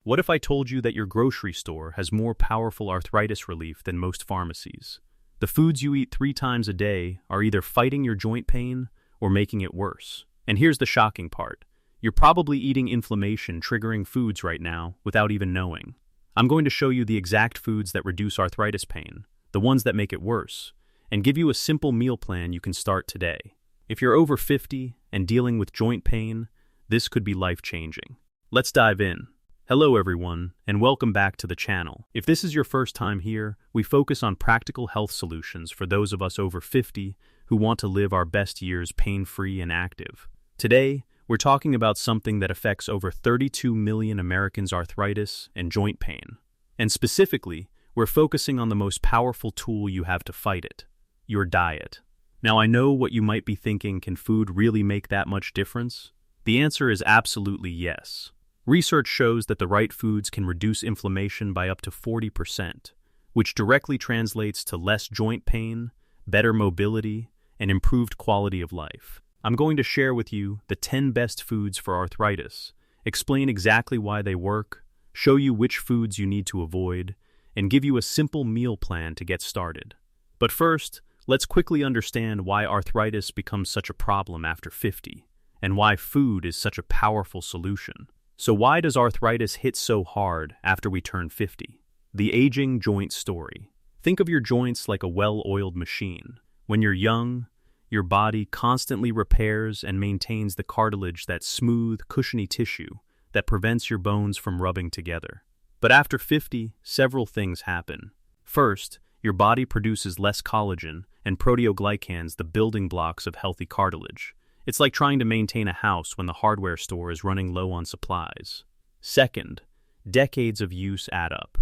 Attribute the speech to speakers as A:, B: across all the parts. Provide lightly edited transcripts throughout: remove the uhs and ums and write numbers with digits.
A: What if I told you that your grocery store has more powerful arthritis relief than most pharmacies? The foods you eat 3 times a day are either fighting your joint pain or making it worse. And here's the shocking part. You're probably eating inflammation-triggering foods right now without even knowing. I'm going to show you the exact foods that reduce arthritis pain, the ones that make it worse, and give you a simple meal plan you can start today. If you're over 50 and dealing with joint pain, this could be life-changing. Let's dive in. Hello everyone, and welcome back to the channel. If this is your first time here, we focus on practical health solutions for those of us over 50 who want to live our best years pain-free and active. Today, we're talking about something that affects over 32 million Americans' arthritis and joint pain. And specifically, we're focusing on the most powerful tool you have to fight it, your diet. Now I know what you might be thinking, can food really make that much difference? The answer is absolutely yes. Research shows that the right foods can reduce inflammation by up to 40%, which directly translates to less joint pain, better mobility, and improved quality of life. I'm going to share with you the 10 best foods for arthritis, explain exactly why they work, show you which foods you need to avoid, and give you a simple meal plan to get started. But first, let's quickly understand why arthritis becomes such a problem after 50, and why food is such a powerful solution. So why does arthritis hit so hard after we turn 50? The aging joint story. Think of your joints like a well-oiled machine. When you're young, your body constantly repairs and maintains the cartilage, that smooth, cushiony tissue that prevents your bones from rubbing together. But after 50, several things happen. First, your body produces less collagen and proteoglycans, the building blocks of healthy cartilage. It's like trying to maintain a house when the hardware store is running low on supplies. Second, decades of use add up.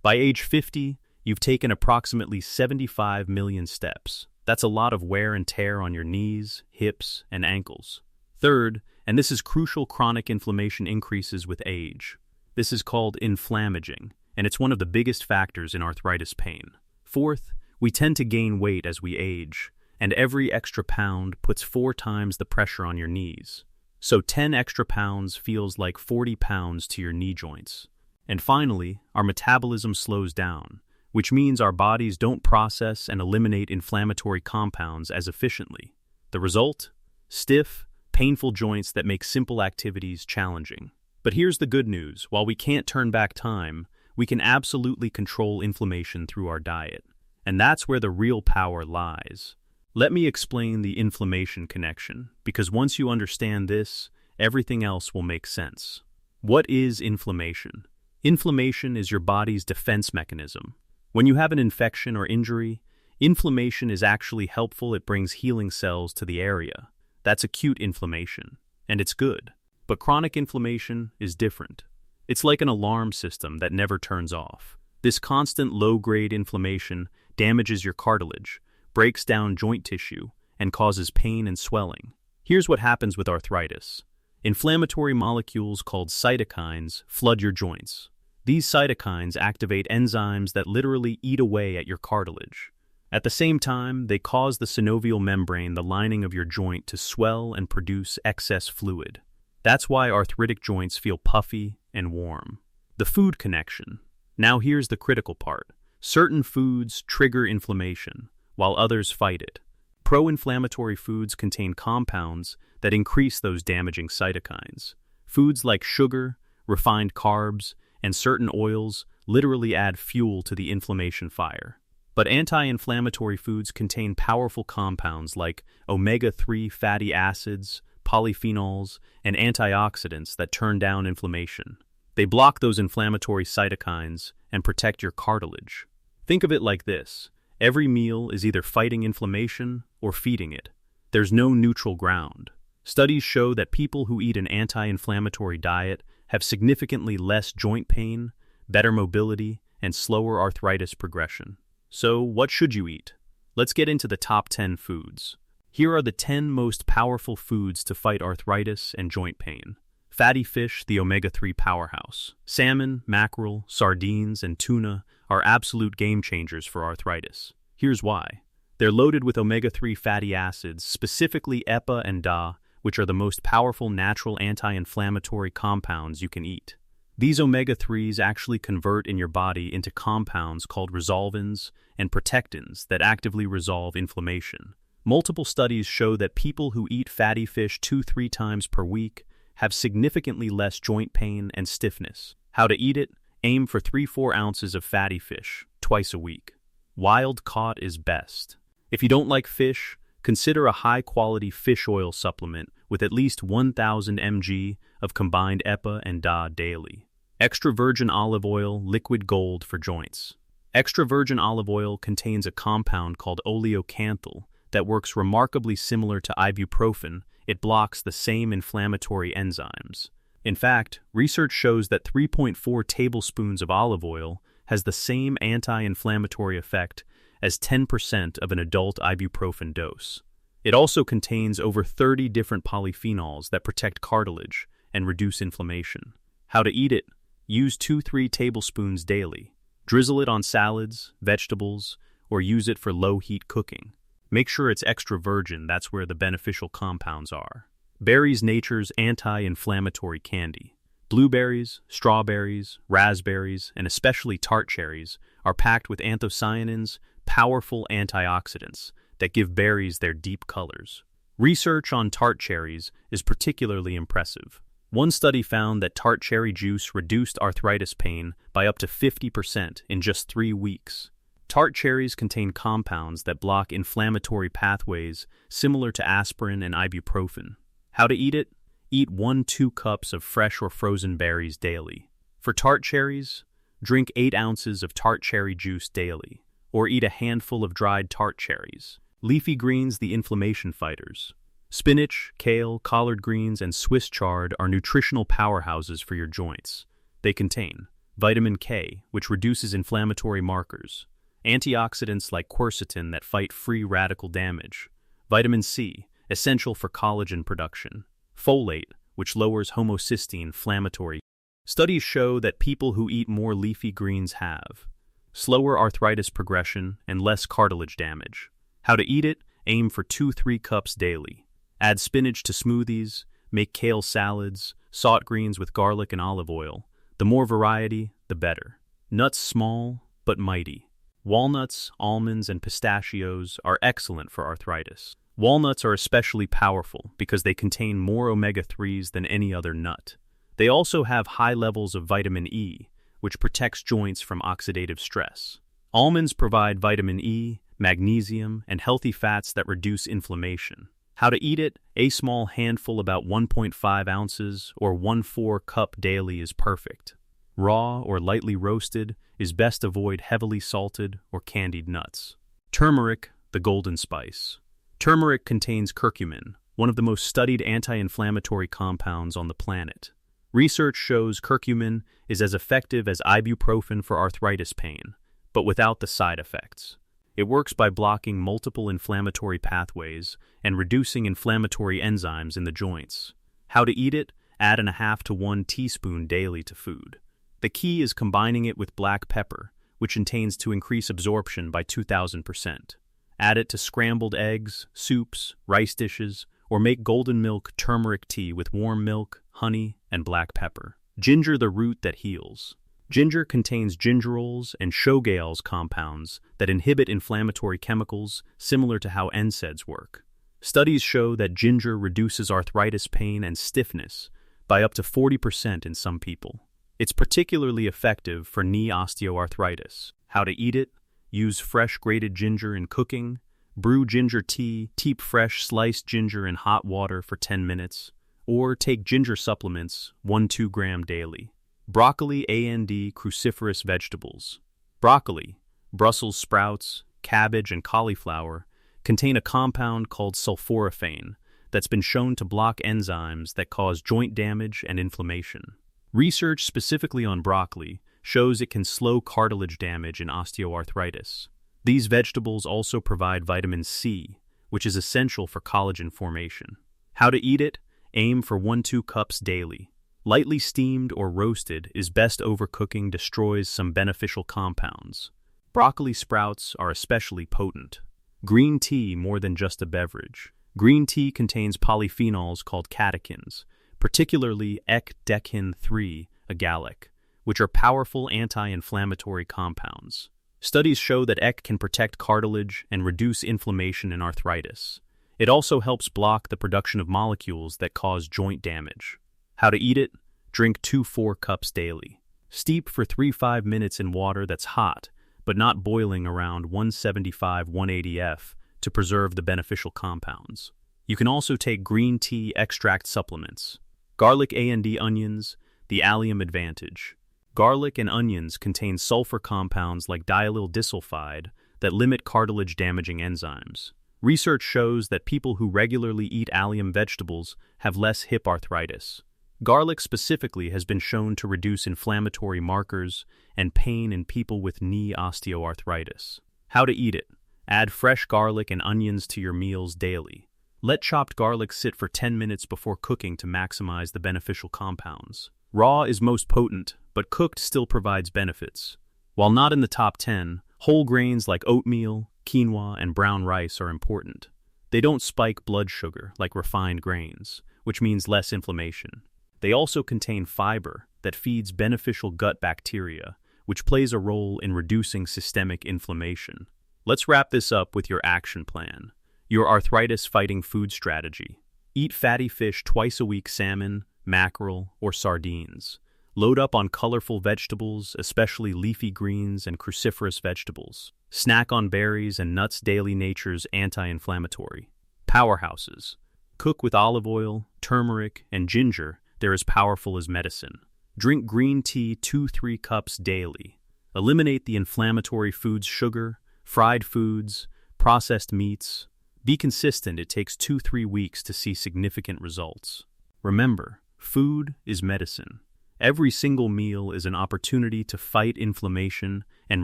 A: By age 50, you've taken approximately 75 million steps. That's a lot of wear and tear on your knees, hips, and ankles. Third, and this is crucial, chronic inflammation increases with age. This is called inflammaging, and it's one of the biggest factors in arthritis pain. Fourth, we tend to gain weight as we age, and every extra pound puts 4 times the pressure on your knees. So 10 extra pounds feels like 40 pounds to your knee joints. And finally, our metabolism slows down, which means our bodies don't process and eliminate inflammatory compounds as efficiently. The result? Stiff, painful joints that make simple activities challenging. But here's the good news. While we can't turn back time, we can absolutely control inflammation through our diet. And that's where the real power lies. Let me explain the inflammation connection, because once you understand this, everything else will make sense. What is inflammation? Inflammation is your body's defense mechanism. When you have an infection or injury, inflammation is actually helpful. It brings healing cells to the area. That's acute inflammation, and it's good. But chronic inflammation is different. It's like an alarm system that never turns off. This constant low-grade inflammation damages your cartilage, breaks down joint tissue, and causes pain and swelling. Here's what happens with arthritis. Inflammatory molecules called cytokines flood your joints. These cytokines activate enzymes that literally eat away at your cartilage. At the same time, they cause the synovial membrane, the lining of your joint, to swell and produce excess fluid. That's why arthritic joints feel puffy and warm. The food connection. Now here's the critical part. Certain foods trigger inflammation, while others fight it. Pro-inflammatory foods contain compounds that increase those damaging cytokines. Foods like sugar, refined carbs, and certain oils literally add fuel to the inflammation fire. But anti-inflammatory foods contain powerful compounds like omega-3 fatty acids, polyphenols, and antioxidants that turn down inflammation. They block those inflammatory cytokines and protect your cartilage. Think of it like this. Every meal is either fighting inflammation or feeding it. There's no neutral ground. Studies show that people who eat an anti-inflammatory diet have significantly less joint pain, better mobility, and slower arthritis progression. So, what should you eat? Let's get into the top 10 foods. Here are the 10 most powerful foods to fight arthritis and joint pain. Fatty fish, the omega-3 powerhouse. Salmon, mackerel, sardines, and tuna are absolute game changers for arthritis. Here's why. They're loaded with omega-3 fatty acids, specifically EPA and DA, which are the most powerful natural anti-inflammatory compounds you can eat. These omega-3s actually convert in your body into compounds called resolvins and protectins that actively resolve inflammation. Multiple studies show that people who eat fatty fish 2-3 times per week have significantly less joint pain and stiffness. How to eat it? Aim for 3-4 ounces of fatty fish twice a week. Wild caught is best. If you don't like fish, consider a high-quality fish oil supplement with at least 1,000 mg of combined EPA and DA daily. Extra virgin olive oil, liquid gold for joints. Extra virgin olive oil contains a compound called oleocanthal that works remarkably similar to ibuprofen. It blocks the same inflammatory enzymes. In fact, research shows that 3.4 tablespoons of olive oil has the same anti-inflammatory effect as 10% of an adult ibuprofen dose. It also contains over 30 different polyphenols that protect cartilage and reduce inflammation. How to eat it? Use 2-3 tablespoons daily. Drizzle it on salads, vegetables, or use it for low-heat cooking. Make sure it's extra virgin, that's where the beneficial compounds are. Berries, nature's anti-inflammatory candy. Blueberries, strawberries, raspberries, and especially tart cherries are packed with anthocyanins, powerful antioxidants that give berries their deep colors. Research on tart cherries is particularly impressive. One study found that tart cherry juice reduced arthritis pain by up to 50% in just 3 weeks. Tart cherries contain compounds that block inflammatory pathways similar to aspirin and ibuprofen. How to eat it? Eat 1-2 cups of fresh or frozen berries daily. For tart cherries, drink 8 ounces of tart cherry juice daily, or eat a handful of dried tart cherries. Leafy greens, the inflammation fighters. Spinach, kale, collard greens, and Swiss chard are nutritional powerhouses for your joints. They contain vitamin K, which reduces inflammatory markers, antioxidants like quercetin that fight free radical damage, vitamin C, essential for collagen production, folate, which lowers homocysteine inflammatory. Studies show that people who eat more leafy greens have slower arthritis progression and less cartilage damage. How to eat it? Aim for 2-3 cups daily. Add spinach to smoothies, make kale salads, sauté greens with garlic and olive oil. The more variety, the better. Nuts small, but mighty. Walnuts, almonds, and pistachios are excellent for arthritis. Walnuts are especially powerful because they contain more omega-3s than any other nut. They also have high levels of vitamin E, which protects joints from oxidative stress. Almonds provide vitamin E, magnesium, and healthy fats that reduce inflammation. How to eat it? A small handful, about 1.5 ounces or 1/4 cup daily, is perfect. Raw or lightly roasted is best. Avoid heavily salted or candied nuts. Turmeric, the golden spice. Turmeric contains curcumin, one of the most studied anti-inflammatory compounds on the planet. Research shows curcumin is as effective as ibuprofen for arthritis pain, but without the side effects. It works by blocking multiple inflammatory pathways and reducing inflammatory enzymes in the joints. How to eat it? Add 1/2 to 1 teaspoon daily to food. The key is combining it with black pepper, which intends to increase absorption by 2,000%. Add it to scrambled eggs, soups, rice dishes, or make golden milk turmeric tea with warm milk, honey, and black pepper. Ginger, the root that heals. Ginger contains gingerols and Chogale's compounds that inhibit inflammatory chemicals similar to how NSAIDs work. Studies show that ginger reduces arthritis pain and stiffness by up to 40% in some people. It's particularly effective for knee osteoarthritis. How to eat it? Use fresh grated ginger in cooking. Brew ginger tea. Steep fresh sliced ginger in hot water for 10 minutes. Or take ginger supplements, 1-2 gram daily. Broccoli and cruciferous vegetables. Broccoli, Brussels sprouts, cabbage, and cauliflower contain a compound called sulforaphane that's been shown to block enzymes that cause joint damage and inflammation. Research specifically on broccoli shows it can slow cartilage damage in osteoarthritis. These vegetables also provide vitamin C, which is essential for collagen formation. How to eat it? Aim for 1-2 cups daily. Lightly steamed or roasted is best. Overcooking destroys some beneficial compounds. Broccoli sprouts are especially potent. Green tea, more than just a beverage. Green tea contains polyphenols called catechins, particularly ecdechin-3, agalic, which are powerful anti-inflammatory compounds. Studies show that EC can protect cartilage and reduce inflammation in arthritis. It also helps block the production of molecules that cause joint damage. How to eat it? Drink 2-4 cups daily. Steep for 3-5 minutes in water that's hot, but not boiling around 175-180 F to preserve the beneficial compounds. You can also take green tea extract supplements. Garlic and onions, the allium advantage. Garlic and onions contain sulfur compounds like diallyl disulfide that limit cartilage-damaging enzymes. Research shows that people who regularly eat allium vegetables have less hip arthritis. Garlic specifically has been shown to reduce inflammatory markers and pain in people with knee osteoarthritis. How to eat it? Add fresh garlic and onions to your meals daily. Let chopped garlic sit for 10 minutes before cooking to maximize the beneficial compounds. Raw is most potent, but cooked still provides benefits. While not in the top 10, whole grains like oatmeal, quinoa, and brown rice are important. They don't spike blood sugar like refined grains, which means less inflammation. They also contain fiber that feeds beneficial gut bacteria, which plays a role in reducing systemic inflammation. Let's wrap this up with your action plan. Your arthritis-fighting food strategy. Eat fatty fish twice a week: salmon, mackerel, or sardines. Load up on colorful vegetables, especially leafy greens and cruciferous vegetables. Snack on berries and nuts daily. Nature's anti-inflammatory powerhouses. Cook with olive oil, turmeric, and ginger. They're as powerful as medicine. Drink green tea 2-3 cups daily. Eliminate the inflammatory foods: sugar, fried foods, processed meats. Be consistent. It takes 2-3 weeks to see significant results. Remember, food is medicine. Every single meal is an opportunity to fight inflammation and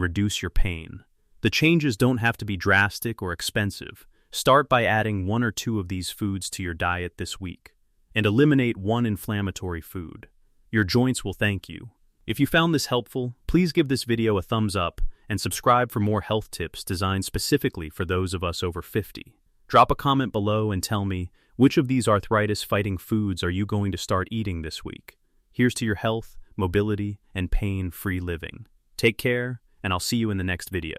A: reduce your pain. The changes don't have to be drastic or expensive. Start by adding 1 or 2 of these foods to your diet this week, and eliminate 1 inflammatory food. Your joints will thank you. If you found this helpful, please give this video a thumbs up and subscribe for more health tips designed specifically for those of us over 50. Drop a comment below and tell me, which of these arthritis-fighting foods are you going to start eating this week? Here's to your health, mobility, and pain-free living. Take care, and I'll see you in the next video.